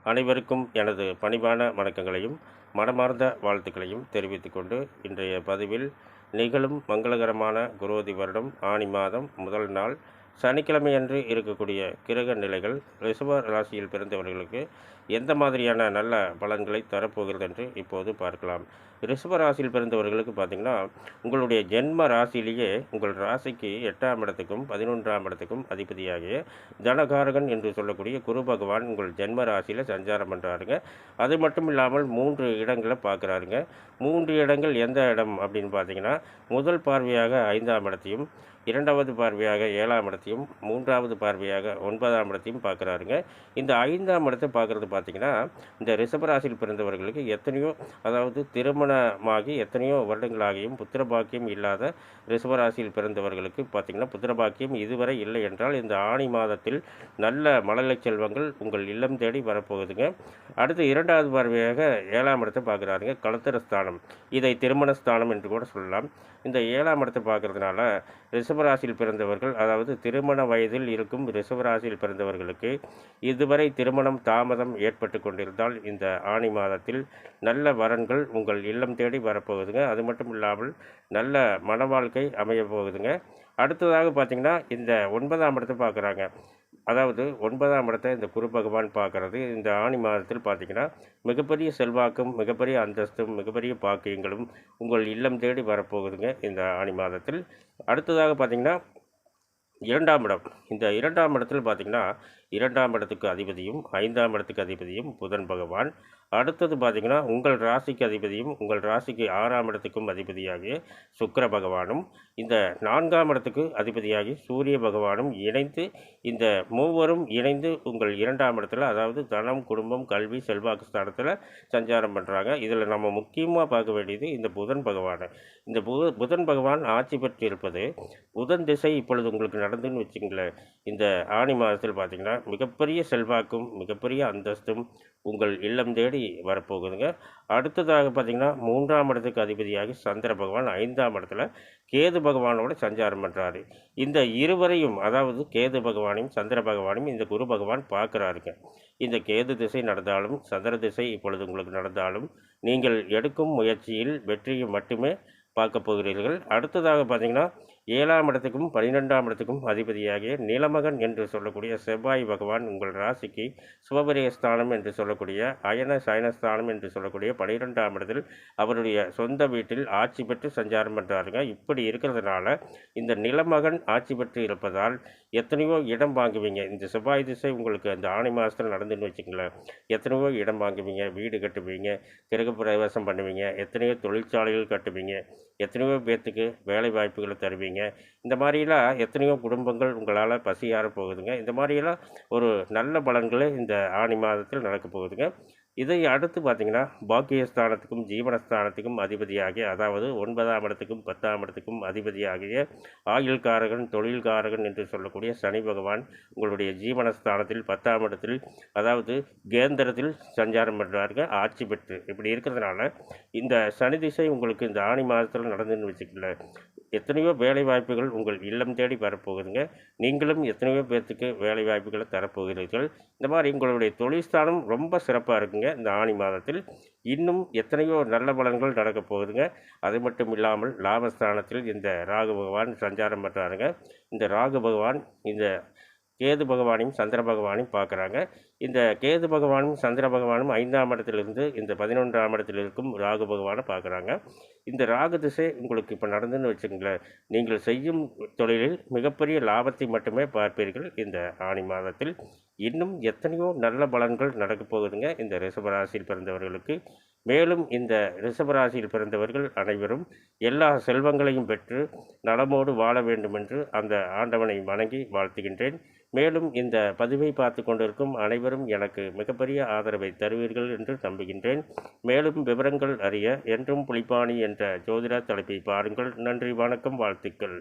அனைவருக்கும் எனது பணிவான வணக்கங்களையும் மனமார்ந்த வாழ்த்துக்களையும் தெரிவித்துக் கொண்டு இன்றைய பதிவில் நிகழும் மங்களகரமான குரோதி வருடம் ஆனி மாதம் முதல் நாள் சனிக்கிழமையன்று இருக்கக்கூடிய கிரக நிலைகள் ரிஷப ராசியில் பிறந்தவர்களுக்கு எந்த மாதிரியான நல்ல பலன்களை தரப்போகிறது என்று இப்போது பார்க்கலாம். ரிஷப ராசியில் பிறந்தவர்களுக்கு பார்த்திங்கன்னா, உங்களுடைய ஜென்ம ராசியிலேயே உங்கள் ராசிக்கு 8ஆம் இடத்துக்கும் 11ஆம் இடத்துக்கும் அதிபதியாகிய தனகாரகன் என்று சொல்லக்கூடிய குரு பகவான் உங்கள் ஜென்ம ராசியில் சஞ்சாரம் பண்ணுறாருங்க. அது மட்டும் இல்லாமல் 3 இடங்களை பார்க்குறாருங்க. 3 இடங்கள் எந்த இடம் அப்படின்னு பார்த்தீங்கன்னா, முதல் பார்வையாக 5ஆம் இடத்தையும், 2வது பார்வையாக 7ஆம் இடத்தையும், 3வது பார்வையாக 9ஆம் இடத்தையும் பார்க்குறாருங்க. இந்த 5ஆம் இடத்தை பார்க்குறது பார்த்திங்கன்னா, இந்த ரிஷபராசியில் பிறந்தவர்களுக்கு அதாவது திருமணமாகி எத்தனையோ வருடங்களாகியும் புத்திர பாக்கியம் இல்லாத ரிஷபராசியில் பிறந்தவர்களுக்கு பார்த்திங்கன்னா, புத்திர பாக்கியம் இதுவரை இல்லை என்றால் இந்த ஆனி மாதத்தில் நல்ல மழலை செல்வங்கள் உங்கள் இல்லம் தேடி வரப்போகுதுங்க. அடுத்து 2வது பார்வையாக 7ஆம் இடத்தை பார்க்குறாருங்க. களத்திர ஸ்தானம், இதை திருமண ஸ்தானம் என்று கூட சொல்லலாம். இந்த 7ஆம் இடத்தை பார்க்குறதுனால ரிஷபராசியில் பிறந்தவர்கள், அதாவது திருமண வயதில் இருக்கும் ரிஷபராசியில் பிறந்தவர்களுக்கு இதுவரை திருமணம் தாமதம் ஏற்பட்டு கொண்டிருந்தால் இந்த ஆனி மாதத்தில் நல்ல வரன்கள் உங்கள் இல்லம் தேடி வரப்போகுதுங்க. அது மட்டும் இல்லாமல் நல்ல மன வாழ்க்கை அமைய போகுதுங்க. அடுத்ததாக பார்த்திங்கன்னா, இந்த 9ஆம் இடத்தை பார்க்குறாங்க. அதாவது 9ஆம் இடத்தை இந்த குரு பகவான் பார்க்குறது இந்த ஆனி மாதத்தில் பார்த்திங்கன்னா, மிகப்பெரிய செல்வாக்கும் மிகப்பெரிய அந்தஸ்தும் மிகப்பெரிய பாக்கியங்களும் உங்கள் இல்லம் தேடி வரப்போகுதுங்க இந்த ஆனி மாதத்தில். அடுத்ததாக பார்த்திங்கன்னா, 2ஆம் இடம். இந்த 2ஆம் இடத்தில் பார்த்திங்கன்னா, 2ஆம் இடத்துக்கு அதிபதியும் 5ஆம் இடத்துக்கு அதிபதியும் புதன் பகவான். அடுத்தது பார்த்திங்கன்னா, உங்கள் ராசிக்கு அதிபதியும் உங்கள் ராசிக்கு 6ஆம் இடத்துக்கும் அதிபதியாகிய சுக்கிர பகவானும், இந்த 4ஆம் இடத்துக்கு அதிபதியாகி சூரிய பகவானும் இணைந்து, இந்த மூவரும் இணைந்து உங்கள் 2ஆம் இடத்துல, அதாவது தனம், குடும்பம், கல்வி, செல்வாக்கு ஸ்தானத்தில் சஞ்சாரம் பண்ணுறாங்க. இதில் நம்ம முக்கியமாக பார்க்க வேண்டியது இந்த புதன் பகவானை. இந்த புதன் பகவான் ஆட்சி பெற்று இருப்பது, புதன் திசை இப்பொழுது உங்களுக்கு நடந்துன்னு வச்சுங்களேன். இந்த ஆனி மாதத்தில் பார்த்திங்கன்னா, மிகப்பெரிய செல்வாக்கும் மிகப்பெரிய அந்தஸ்தும் உங்கள் இல்லம் தேடி வரப்போகுதுங்க. அடுத்ததாக பார்த்திங்கன்னா, 3ஆம் இடத்துக்கு அதிபதியாகி சந்திர பகவான் 5ஆம் இடத்துல கேது பகவானோட சஞ்சாரம் பண்ணுறாரு. இந்த இருவரையும், அதாவது கேது பகவானையும் சந்திர பகவானையும் இந்த குரு பகவான் பார்க்குறாருங்க. இந்த கேது திசை நடந்தாலும் சந்திர திசை இப்பொழுது உங்களுக்கு நடந்தாலும் நீங்கள் எடுக்கும் முயற்சியில் வெற்றியை மட்டுமே பார்க்க போகிறீர்கள். அடுத்ததாக பார்த்திங்கன்னா, 7ஆம் இடத்துக்கும் 12ஆம் இடத்துக்கும் அதிபதியாகிய நிலமகன் என்று சொல்லக்கூடிய செவ்வாய் பகவான் உங்கள் ராசிக்கு சுபபரிய ஸ்தானம் என்று சொல்லக்கூடிய அயன சயனஸ்தானம் என்று சொல்லக்கூடிய 12ஆம் இடத்தில் அவருடைய சொந்த வீட்டில் ஆட்சி பெற்று சஞ்சாரம் பண்ணுறாருங்க. இப்படி இருக்கிறதுனால இந்த நிலமகன் ஆட்சி பெற்று இருப்பதால் எத்தனையோ இடம் வாங்குவீங்க. இந்த செவ்வாய் திசை உங்களுக்கு அந்த ஆனி மாதத்தில் நடந்துன்னு வச்சுங்களேன். எத்தனையோ இடம் வாங்குவீங்க, வீடு கட்டுவீங்க, கிரக பிரவேசம் பண்ணுவீங்க, எத்தனையோ தொழிற்சாலைகள் கட்டுவீங்க, எத்தனையோ பேர்த்துக்கு வேலை வாய்ப்புகளை தருவீங்க. இந்த மாதிரிலாம் எத்தனையோ குடும்பங்கள் உங்களால் பசியார போகுதுங்க. இந்த மாதிரியெல்லாம் ஒரு நல்ல பலன்களே இந்த ஆனி மாதத்தில் நடக்க போகுதுங்க. இதை அடுத்து பார்த்திங்கன்னா, பாக்கியஸ்தானத்துக்கும் ஜீவனஸ்தானத்துக்கும் அதிபதியாகிய, அதாவது 9ஆம் இடத்துக்கும் 10ஆம் இடத்துக்கும் அதிபதியாகிய ஆயுள்காரகன் தொழில்காரகன் என்று சொல்லக்கூடிய சனி பகவான் உங்களுடைய ஜீவனஸ்தானத்தில் 10ஆம் இடத்தில், அதாவது கேந்திரத்தில் சஞ்சாரம் பண்ணுறாருங்க ஆட்சி பெற்று. இப்படி இருக்கிறதுனால இந்த சனி திசை உங்களுக்கு இந்த ஆனி மாதத்தில் நடந்துன்னு வச்சுக்கல, எத்தனையோ வேலை வாய்ப்புகள் உங்கள் இல்லம் தேடி வரப்போகுதுங்க. நீங்களும் எத்தனையோ பேர்த்துக்கு வேலை வாய்ப்புகளை தரப்போகிறீர்கள். இந்த மாதிரி உங்களுடைய தொழில்ஸ்தானம் ரொம்ப சிறப்பாக இருக்குங்க இந்த ஆனி மாதத்தில். இன்னும் எத்தனையோ நல்ல பலன்கள் நடக்கப் போகுதுங்க. அது மட்டும் இல்லாமல் லாபஸ்தானத்தில் இந்த ராகு பகவான் சஞ்சாரம் பண்ணுறாருங்க. இந்த ராகு பகவான் இந்த கேது பகவானையும் சந்திர பகவானையும் பார்க்குறாங்க. இந்த கேது பகவானும் சந்திர பகவானும் 5ஆம் இடத்திலிருந்து இந்த 11ஆம் இடத்தில் இருக்கும் ராகு பகவானை பார்க்குறாங்க. இந்த ராகு திசை உங்களுக்கு இப்போ நடந்துன்னு வச்சுங்களேன், நீங்கள் செய்யும் தொழிலில் மிகப்பெரிய லாபத்தை மட்டுமே பார்ப்பீர்கள் இந்த ஆனி மாதத்தில். இன்னும் எத்தனையோ நல்ல பலன்கள் நடக்கப் போகுதுங்க இந்த ரிஷபராசியில் பிறந்தவர்களுக்கு. மேலும் இந்த ரிஷபராசியில் பிறந்தவர்கள் அனைவரும் எல்லா செல்வங்களையும் பெற்று நலமோடு வாழ வேண்டுமென்று அந்த ஆண்டவனை வணங்கி வாழ்த்துகின்றேன். மேலும் இந்த பதிவை பார்த்து கொண்டிருக்கும் அனைவரும் எனக்கு மிகப்பெரிய ஆதரவை தருவீர்கள் என்று நம்புகின்றேன். மேலும் விவரங்கள் அறிய என்றும் புலிப்பாணி என்ற ஜோதிட தலைப்பை பாருங்கள். நன்றி, வணக்கம், வாழ்த்துக்கள்.